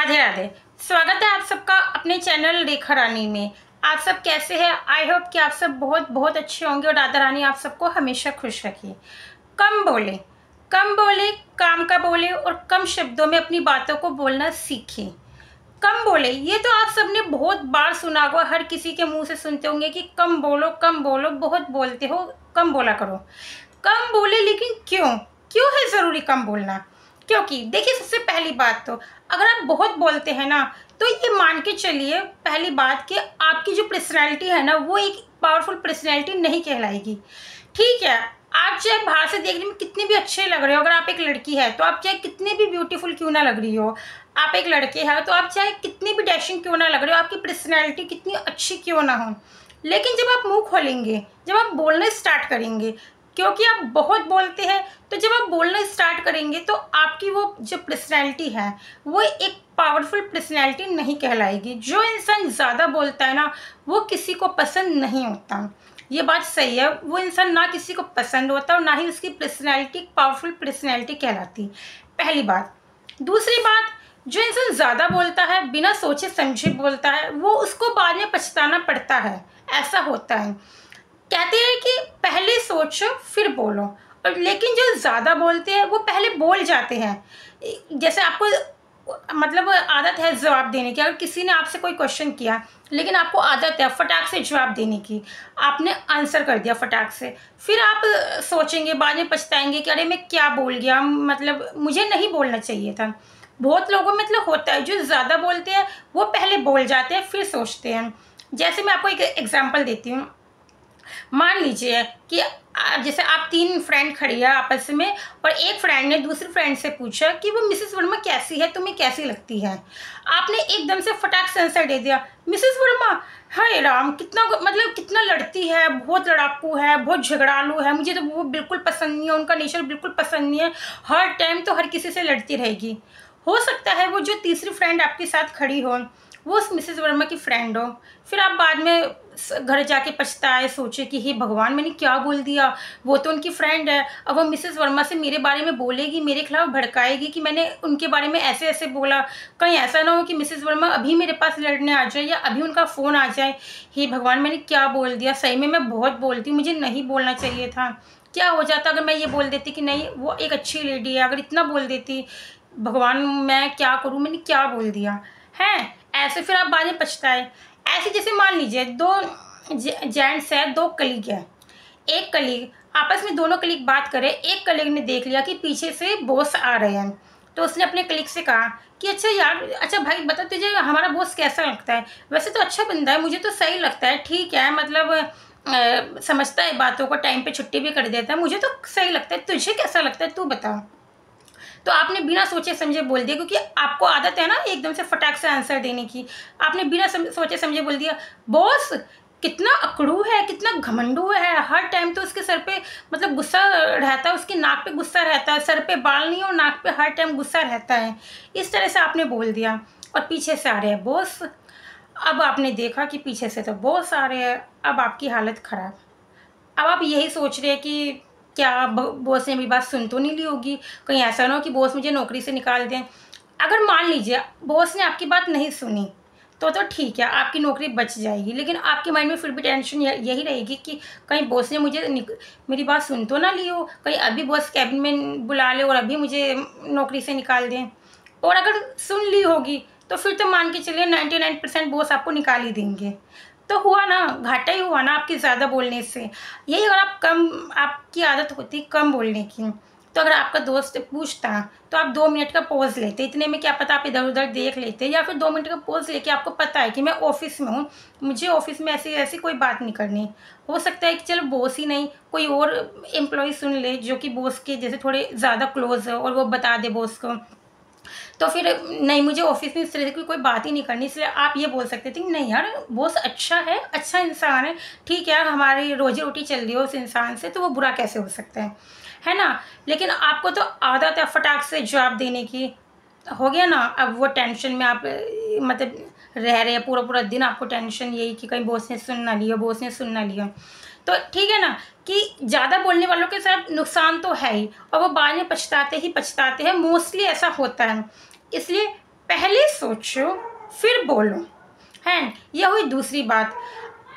राधे राधे। स्वागत है आप सबका अपने चैनल रेखा रानी में। आप सब कैसे हैं? आई होप कि आप सब बहुत बहुत अच्छे होंगे और राधा रानी आप सबको हमेशा खुश रखे। कम बोले, कम बोले, काम का बोले और कम शब्दों में अपनी बातों को बोलना सीखें। कम बोले, ये तो आप सबने बहुत बार सुना होगा, हर किसी के मुंह से सुनते होंगे कि कम बोलो, बहुत बोलते हो, कम बोला करो। कम बोले, लेकिन क्यों क्यों है ज़रूरी कम बोलना? क्योंकि देखिए, सबसे पहली बात तो अगर आप बहुत बोलते हैं ना, तो ये मान के चलिए पहली बात कि आपकी जो पर्सनैलिटी है ना, वो एक पावरफुल पर्सनैलिटी नहीं कहलाएगी। ठीक है, आप चाहे बाहर से देखने में कितने भी अच्छे लग रहे हो, अगर आप एक लड़की है तो आप चाहे कितने भी ब्यूटीफुल क्यों ना लग रही हो, आप एक लड़के हैं तो आप चाहे कितनी भी डैशिंग क्यों ना लग रहे हो, आपकी पर्सनैलिटी कितनी अच्छी क्यों ना हो, लेकिन जब आप मुंह खोलेंगे, जब आप बोलना स्टार्ट करेंगे, क्योंकि आप बहुत बोलते हैं, तो जब आप बोलना स्टार्ट करेंगे तो आपकी वो जो पर्सनैलिटी है वो एक पावरफुल पर्सनैलिटी नहीं कहलाएगी। जो इंसान ज़्यादा बोलता है ना, वो किसी को पसंद नहीं होता। ये बात सही है, वो इंसान ना किसी को पसंद होता और ना ही उसकी पर्सनैलिटी एक पावरफुल पर्सनैलिटी कहलाती। पहली बात। दूसरी बात, जो इंसान ज़्यादा बोलता है, बिना सोचे समझे बोलता है, वो उसको बाद में पछताना पड़ता है। ऐसा होता है। कहते हैं कि पहले सोचो फिर बोलो, और लेकिन जो ज़्यादा बोलते हैं वो पहले बोल जाते हैं। जैसे आपको मतलब आदत है जवाब देने की, अगर किसी ने आपसे कोई क्वेश्चन किया, लेकिन आपको आदत है फटाक से जवाब देने की, आपने आंसर कर दिया फटाक से, फिर आप सोचेंगे, बाद में पछताएंगे कि अरे मैं क्या बोल गया, मतलब मुझे नहीं बोलना चाहिए था। बहुत लोगों में मतलब होता है, जो ज़्यादा बोलते हैं वो पहले बोल जाते हैं फिर सोचते हैं। जैसे मैं आपको एक एग्जाम्पल देती हूँ। मान लीजिए कि जैसे आप तीन फ्रेंड खड़ी है आपस में, और एक फ्रेंड ने दूसरी फ्रेंड से पूछा कि वो मिसेस वर्मा कैसी है, तुम्हें कैसी लगती है। आपने एकदम से फटाक से आंसर दे दिया, मिसेस वर्मा, हाय राम, कितना मतलब कितना लड़ती है, बहुत लड़ाकू है, बहुत झगड़ालू है, मुझे तो वो बिल्कुल पसंद नहीं है, उनका नेचर बिल्कुल पसंद नहीं है, हर टाइम तो हर किसी से लड़ती रहेगी। हो सकता है वो जो तीसरी फ्रेंड आपके साथ खड़ी हो वो उस मिसेस वर्मा की फ्रेंड हो, फिर आप बाद में घर जाके पछताए, सोचे कि हे भगवान, मैंने क्या बोल दिया, वो तो उनकी फ्रेंड है, अब वो मिसेस वर्मा से मेरे बारे में बोलेगी, मेरे खिलाफ भड़काएगी कि मैंने उनके बारे में ऐसे ऐसे बोला। कहीं ऐसा ना हो कि मिसेस वर्मा अभी मेरे पास लड़ने आ जाए या अभी उनका फ़ोन आ जाए, हे भगवान, मैंने क्या बोल दिया, सही में मैं बहुत बोलती हूँ, मुझे नहीं बोलना चाहिए था। क्या हो जाता अगर मैं ये बोल देती कि नहीं वो एक अच्छी लेडी है, अगर इतना बोल देती, भगवान मैं क्या करूँ, मैंने क्या बोल दिया है। ऐसे फिर आप बाद में पछताए। ऐसे जैसे मान लीजिए दो जेंट्स है, दो कलीग है, एक कलीग आपस में, दोनों कलीग बात करें, एक कलीग ने देख लिया कि पीछे से बॉस आ रहे हैं, तो उसने अपने कलीग से कहा कि अच्छा यार, अच्छा भाई बता, तुझे हमारा बॉस कैसा लगता है? वैसे तो अच्छा बंदा है, मुझे तो सही लगता है, ठीक है, मतलब समझता है बातों को, टाइम पे छुट्टी भी कर देता है, मुझे तो सही लगता है, तुझे कैसा लगता है तू बता। तो आपने बिना सोचे समझे बोल दिया, क्योंकि आपको आदत है ना एकदम से फटाक से आंसर देने की। आपने बिना सोचे समझे बोल दिया, बॉस कितना अकड़ू है, कितना घमंडू है, हर टाइम तो उसके सर पे मतलब गुस्सा रहता है, उसकी नाक पे गुस्सा रहता है, सर पे बाल नहीं और नाक पे हर टाइम गुस्सा रहता है। इस तरह से आपने बोल दिया, और पीछे से आ रहे हैं बॉस। अब आपने देखा कि पीछे से तो बॉस आ रहे हैं, अब आपकी हालत ख़राब। अब आप यही सोच रहे हैं कि क्या बॉस ने मेरी बात सुन तो नहीं ली होगी, कहीं ऐसा ना हो कि बॉस मुझे नौकरी से निकाल दें। अगर मान लीजिए बॉस ने आपकी बात नहीं सुनी, तो ठीक है, आपकी नौकरी बच जाएगी, लेकिन आपके माइंड में फिर भी टेंशन यही रहेगी कि कहीं बॉस ने मुझे मेरी बात सुन तो ना ली हो, कहीं अभी बॉस कैबिन में बुला ले और अभी मुझे नौकरी से निकाल दें। और अगर सुन ली होगी तो फिर तो मान के चलिए 99% बॉस आपको निकाल ही देंगे। तो हुआ ना, घाटा ही हुआ ना आपके ज़्यादा बोलने से। यही अगर आप कम, आपकी आदत होती कम बोलने की, तो अगर आपका दोस्त पूछता तो आप 2 मिनट का पॉज़ लेते, इतने में क्या पता आप इधर उधर देख लेते, या फिर 2 मिनट का पॉज़ लेके आपको पता है कि मैं ऑफिस में हूँ, मुझे ऑफिस में ऐसी ऐसी कोई बात नहीं करनी। हो सकता है कि चलो बॉस ही नहीं, कोई और एम्प्लॉय सुन ले जो कि बॉस के जैसे थोड़े ज़्यादा क्लोज है, और वो बता दे बॉस को, तो फिर नहीं, मुझे ऑफिस में इस तरह की कोई बात ही नहीं करनी, इसलिए आप ये बोल सकते थे कि नहीं यार, बॉस अच्छा है, अच्छा इंसान है, ठीक है, हमारी रोजी रोटी चल रही है उस इंसान से, तो वो बुरा कैसे हो सकता है ना। लेकिन आपको तो आदत है फटाक से जवाब देने की, हो गया ना। अब वो टेंशन में आप मतलब रह रहे हैं, पूरा पूरा दिन आपको टेंशन यही कि कहीं बॉस ने सुन ना लिया, बॉस ने सुन ना लिया। तो ठीक है ना कि ज़्यादा बोलने वालों के साथ नुकसान तो है ही, और वो बाद में पछताते ही पछताते हैं, मोस्टली ऐसा होता है। इसलिए पहले सोचो फिर बोलो, है। यह हुई दूसरी बात।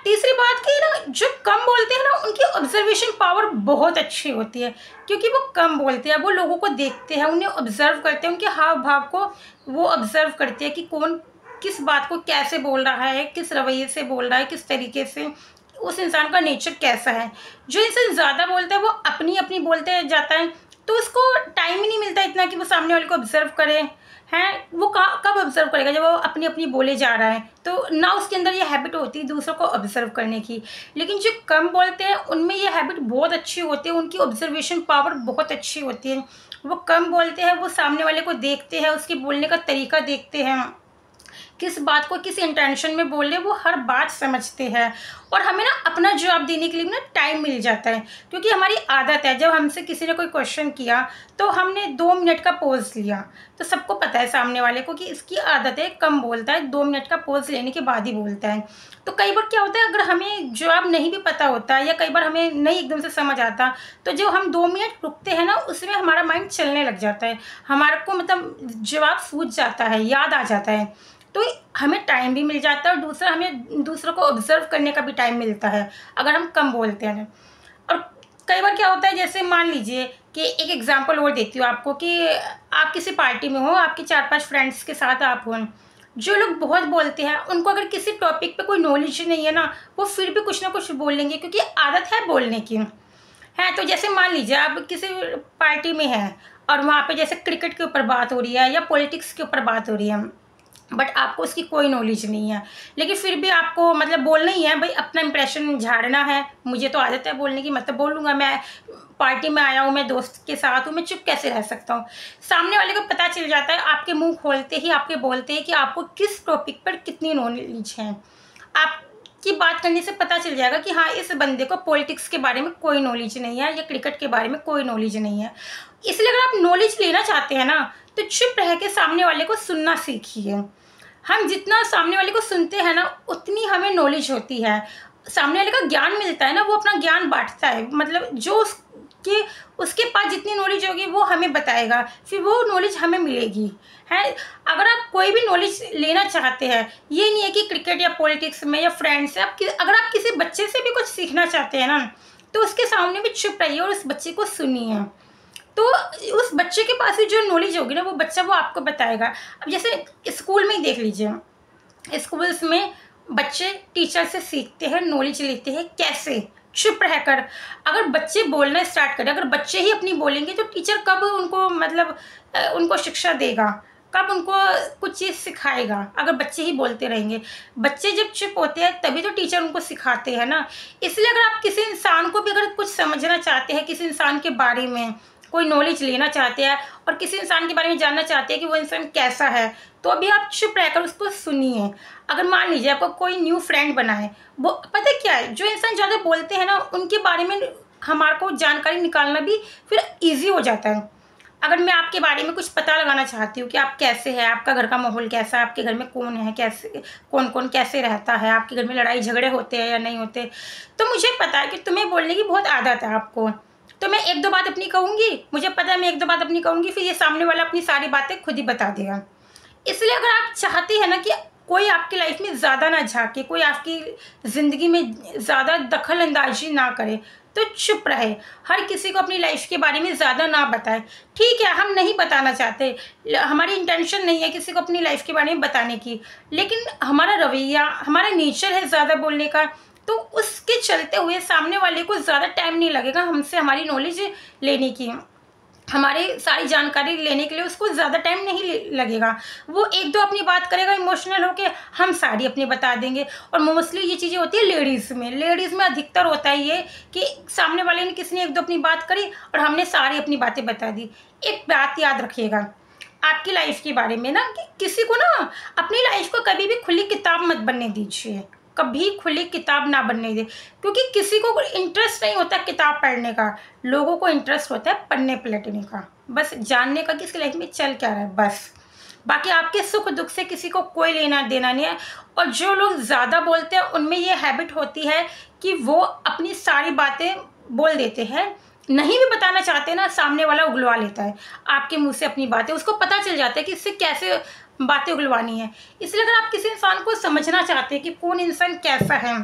तीसरी बात कि ना जो कम बोलते हैं ना उनकी ऑब्जर्वेशन पावर बहुत अच्छी होती है, क्योंकि वो कम बोलते हैं, वो लोगों को देखते हैं, उन्हें ऑब्जर्व करते हैं, उनके हाव भाव को वो ऑब्जर्व करते हैं कि कौन किस बात को कैसे बोल रहा है, किस रवैये से बोल रहा है, किस तरीके से, उस इंसान का नेचर कैसा है। जो इंसान ज़्यादा बोलता है वो अपनी अपनी बोलते जाता है, तो उसको टाइम ही नहीं मिलता इतना कि वो सामने वाले को ऑब्जर्व करे, हैं। वो कब ऑब्जर्व करेगा, जब वो अपनी अपनी बोले जा रहा है, तो ना उसके अंदर ये हैबिट होती है दूसरों को ऑब्जर्व करने की। लेकिन जो कम बोलते हैं उनमें ये हैबिट बहुत अच्छी होती है, उनकी ऑब्जर्वेशन पावर बहुत अच्छी होती है। वो कम बोलते हैं, वो सामने वाले को देखते हैं, उसके बोलने का तरीका देखते हैं, किस बात को किस इंटेंशन में बोल रहे वो हर बात समझते हैं। और हमें ना अपना जवाब देने के लिए ना टाइम मिल जाता है, क्योंकि हमारी आदत है, जब हमसे किसी ने कोई क्वेश्चन किया तो हमने 2 मिनट का पॉज लिया। तो सबको पता है सामने वाले को कि इसकी आदत है, कम बोलता है, 2 मिनट का पॉज लेने के बाद ही बोलता है। तो कई बार क्या होता है, अगर हमें जवाब नहीं भी पता होता या कई बार हमें नहीं एकदम से समझ आता, तो जो हम 2 मिनट रुकते हैं ना उसमें हमारा माइंड चलने लग जाता है, हमारे को मतलब जवाब सूझ जाता है, याद आ जाता है। तो हमें टाइम भी मिल जाता है और दूसरा हमें दूसरों को ऑब्जर्व करने का भी टाइम मिलता है अगर हम कम बोलते हैं। और कई बार क्या होता है, जैसे मान लीजिए कि एक एग्जांपल और देती हूँ आपको कि आप किसी पार्टी में हो, आपके 4-5 फ्रेंड्स के साथ आप हो। जो लोग बहुत बोलते हैं उनको अगर किसी टॉपिक पे कोई नॉलेज नहीं है ना, वो फिर भी कुछ ना कुछ बोलेंगे, क्योंकि आदत है बोलने की, है। तो जैसे मान लीजिए आप किसी पार्टी में हैं और वहाँ पे जैसे क्रिकेट के ऊपर बात हो रही है या पॉलिटिक्स के ऊपर बात हो रही है, बट आपको उसकी कोई नॉलेज नहीं है, लेकिन फिर भी आपको मतलब बोलना ही है भाई, अपना इंप्रेशन झाड़ना है। मुझे तो आदत है बोलने की, मतलब बोलूँगा, मैं पार्टी में आया हूँ, मैं दोस्त के साथ हूँ, मैं चुप कैसे रह सकता हूँ। सामने वाले को पता चल जाता है आपके मुंह खोलते ही, आपके बोलते ही, कि आपको किस टॉपिक पर कितनी नॉलेज है। आपकी बात करने से पता चल जाएगा कि हाँ, इस बंदे को पॉलिटिक्स के बारे में कोई नॉलेज नहीं है या क्रिकेट के बारे में कोई नॉलेज नहीं है। इसलिए अगर आप नॉलेज लेना चाहते हैं ना, तो चुप रह के सामने वाले को सुनना सीखिए। हम जितना सामने वाले को सुनते हैं ना, उतनी हमें नॉलेज होती है, सामने वाले का ज्ञान मिलता है ना, वो अपना ज्ञान बांटता है, मतलब जो उसके पास जितनी नॉलेज होगी वो हमें बताएगा, फिर वो नॉलेज हमें मिलेगी, है। अगर आप कोई भी नॉलेज लेना चाहते हैं, ये नहीं है कि क्रिकेट या पॉलिटिक्स में या फ्रेंड्स से, अगर आप किसी बच्चे से भी कुछ सीखना चाहते हैं ना, तो उसके सामने भी चुप रहिए और उस बच्चे को सुनिए। तो उस बच्चे के पास भी जो नॉलेज होगी ना, वो बच्चा वो आपको बताएगा। अब जैसे स्कूल में ही देख लीजिए, स्कूल्स में बच्चे टीचर से सीखते हैं, नॉलेज लेते हैं, कैसे चुप रहकर। अगर बच्चे बोलना स्टार्ट करें, अगर बच्चे ही अपनी बोलेंगे, तो टीचर कब उनको मतलब उनको शिक्षा देगा, कब उनको कुछ चीज़ सिखाएगा, अगर बच्चे ही बोलते रहेंगे। बच्चे जब चुप होते हैं तभी तो टीचर उनको सिखाते हैं ना। इसलिए अगर आप किसी इंसान को भी अगर कुछ समझना चाहते हैं, किसी इंसान के बारे में कोई नॉलेज लेना चाहते हैं और किसी इंसान के बारे में जानना चाहते हैं कि वो इंसान कैसा है, तो अभी आप चुप रहकर उसको सुनिए। अगर मान लीजिए आपको कोई न्यू फ्रेंड बना है, वो पता है क्या है, जो इंसान ज़्यादा बोलते हैं ना, उनके बारे में हमारे को जानकारी निकालना भी फिर ईजी हो जाता है। अगर मैं आपके बारे में कुछ पता लगाना चाहती हूँ कि आप कैसे हैं, आपका घर का माहौल कैसा है, आपके घर में कौन है, कैसे कौन कौन कैसे रहता है, आपके घर में लड़ाई झगड़े होते हैं या नहीं होते, तो मुझे पता है कि तुम्हें बोलने की बहुत आदत है आपको, तो मैं 1-2 बात अपनी कहूँगी, मुझे पता है मैं 1-2 बात अपनी कहूँगी, फिर ये सामने वाला अपनी सारी बातें खुद ही बता देगा। इसलिए अगर आप चाहते हैं ना कि कोई आपकी लाइफ में ज़्यादा ना झाँके, कोई आपकी ज़िंदगी में ज़्यादा दखल अंदाजी ना करे, तो चुप रहे। हर किसी को अपनी लाइफ के बारे में ज़्यादा ना बताए। ठीक है, हम नहीं बताना चाहते, हमारी इंटेंशन नहीं है किसी को अपनी लाइफ के बारे में बताने की, लेकिन हमारा रवैया, हमारा नेचर है ज़्यादा बोलने का, तो उसके चलते हुए सामने वाले को ज़्यादा टाइम नहीं लगेगा हमसे हमारी नॉलेज लेने की, हमारी सारी जानकारी लेने के लिए उसको ज़्यादा टाइम नहीं लगेगा। वो 1-2 अपनी बात करेगा इमोशनल होके, हम सारी अपनी बता देंगे। और मोस्टली ये चीज़ें होती है लेडीज़ में अधिकतर होता है ये कि सामने वाले ने किसी ने 1-2 अपनी बात करी और हमने सारी अपनी बातें बता दी। एक बात याद रखिएगा आपकी लाइफ के बारे में ना, कि किसी को ना अपनी लाइफ को कभी भी खुली किताब मत बनने दीजिए, कभी खुली किताब ना बनने दे, क्योंकि किसी को इंटरेस्ट नहीं होता किताब पढ़ने का, लोगों को इंटरेस्ट होता है पढ़ने पलटने का, बस जानने का कि इसकी लाइफ में चल क्या रहा है बस। बाकी आपके सुख दुख से किसी को कोई लेना देना नहीं है। और जो लोग ज़्यादा बोलते हैं उनमें ये हैबिट होती है कि वो अपनी सारी बातें बोल देते हैं, नहीं भी बताना चाहते ना, सामने वाला उगलवा लेता है आपके मुंह से अपनी बातें, उसको पता चल जाता है कि इससे कैसे बातें उगलवानी है। इसलिए अगर आप किसी इंसान को समझना चाहते हैं कि कौन इंसान कैसा है,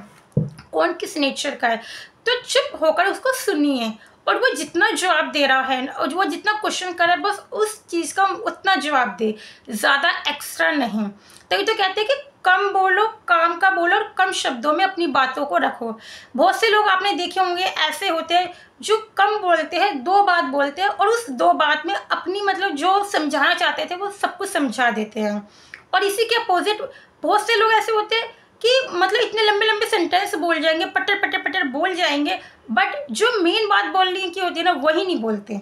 कौन किस नेचर का है, तो चुप होकर उसको सुनिए, और वो जितना जवाब दे रहा है और वो जितना क्वेश्चन कर रहा है, बस उस चीज़ का उतना जवाब दे, ज़्यादा एक्स्ट्रा नहीं। तभी तो कहते हैं कि कम बोलो, काम का बोलो, और कम शब्दों में अपनी बातों को रखो। बहुत से लोग आपने देखे होंगे ऐसे होते हैं जो कम बोलते हैं, 2 बात बोलते हैं, और उस 2 बात में अपनी मतलब जो समझाना चाहते थे वो सब कुछ समझा देते हैं। और इसी के अपोजिट बहुत से लोग ऐसे होते हैं कि मतलब इतने लंबे लंबे सेंटेंस बोल जाएंगे, पटर पटर पटर बोल जाएंगे, बट जो मेन बात बोलने की होती है ना वही नहीं बोलते।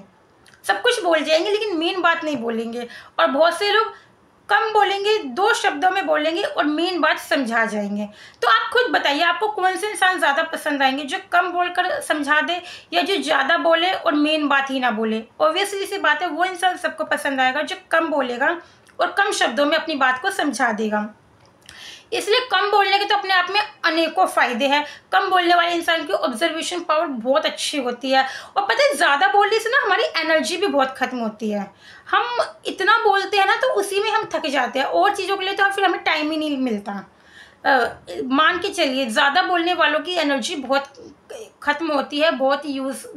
सब कुछ बोल जाएंगे लेकिन मेन बात नहीं बोलेंगे। और बहुत से लोग कम बोलेंगे, 2 शब्दों में बोलेंगे और मेन बात समझा जाएंगे। तो आप खुद बताइए आपको कौन से इंसान ज़्यादा पसंद आएंगे, जो कम बोलकर समझा दे या जो ज़्यादा बोले और मेन बात ही ना बोले। ऑब्वियसली सी बात है वो इंसान सबको पसंद आएगा जो कम बोलेगा और कम शब्दों में अपनी बात को समझा देगा। इसलिए कम बोलने के तो अपने आप में अनेकों फ़ायदे हैं। कम बोलने वाले इंसान की ऑब्जर्वेशन पावर बहुत अच्छी होती है, और पता है ज़्यादा बोलने से ना हमारी एनर्जी भी बहुत ख़त्म होती है। हम इतना बोलते हैं ना तो उसी में हम थक जाते हैं, और चीज़ों के लिए तो फिर हमें टाइम ही नहीं मिलता। मान के चलिए ज़्यादा बोलने वालों की एनर्जी बहुत ख़त्म होती है, बहुत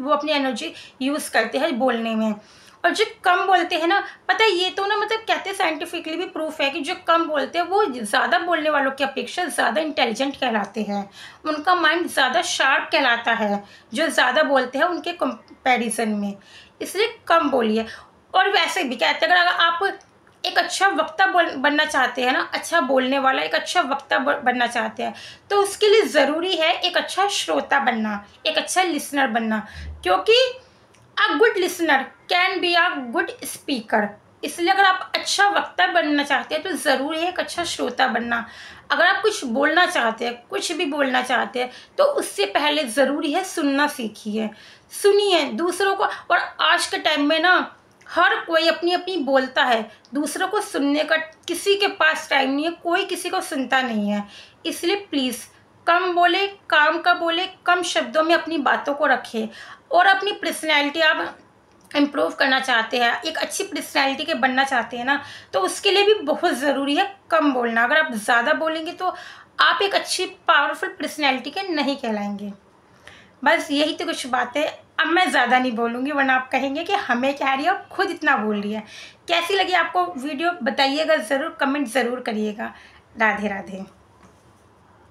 वो अपनी एनर्जी यूज़ करते हैं बोलने में। और जो कम बोलते हैं ना, पता है ये तो ना मतलब कहते हैं साइंटिफिकली भी प्रूफ है कि जो कम बोलते हैं वो ज़्यादा बोलने वालों की अपेक्षा ज़्यादा इंटेलिजेंट कहलाते हैं, उनका माइंड ज़्यादा शार्प कहलाता है जो ज़्यादा बोलते हैं उनके कंपैरिजन में। इसलिए कम बोलिए। और वैसे भी कहते हैं अगर आप एक अच्छा वक्ता बनना चाहते हैं ना, अच्छा बोलने वाला एक अच्छा वक्ता बनना चाहते हैं, तो उसके लिए ज़रूरी है एक अच्छा श्रोता बनना, एक अच्छा लिसनर बनना, क्योंकि a good listener can be a good speaker. इसलिए अगर आप अच्छा वक्ता बनना चाहते हैं तो ज़रूरी है एक अच्छा श्रोता बनना। अगर आप कुछ बोलना चाहते हैं, कुछ भी बोलना चाहते हैं, तो उससे पहले ज़रूरी है सुनना सीखिए, सुनिए दूसरों को। और आज के टाइम में ना हर कोई अपनी अपनी बोलता है, दूसरों को सुनने का किसी के पास टाइम नहीं है, कोई किसी को सुनता नहीं है। इसलिए प्लीज़ कम बोले, काम का बोले, कम शब्दों में अपनी बातों को रखें। और अपनी पर्सनैलिटी आप इम्प्रूव करना चाहते हैं, एक अच्छी पर्सनैलिटी के बनना चाहते हैं ना, तो उसके लिए भी बहुत ज़रूरी है कम बोलना। अगर आप ज़्यादा बोलेंगे तो आप एक अच्छी पावरफुल पर्सनैलिटी के नहीं कहलाएंगे। बस यही तो कुछ बात है। अब मैं ज़्यादा नहीं बोलूँगी वरना आप कहेंगे कि हमें कह रही है और खुद इतना बोल रही है। कैसी लगी आपको वीडियो बताइएगा ज़रूर, कमेंट ज़रूर करिएगा। राधे राधे।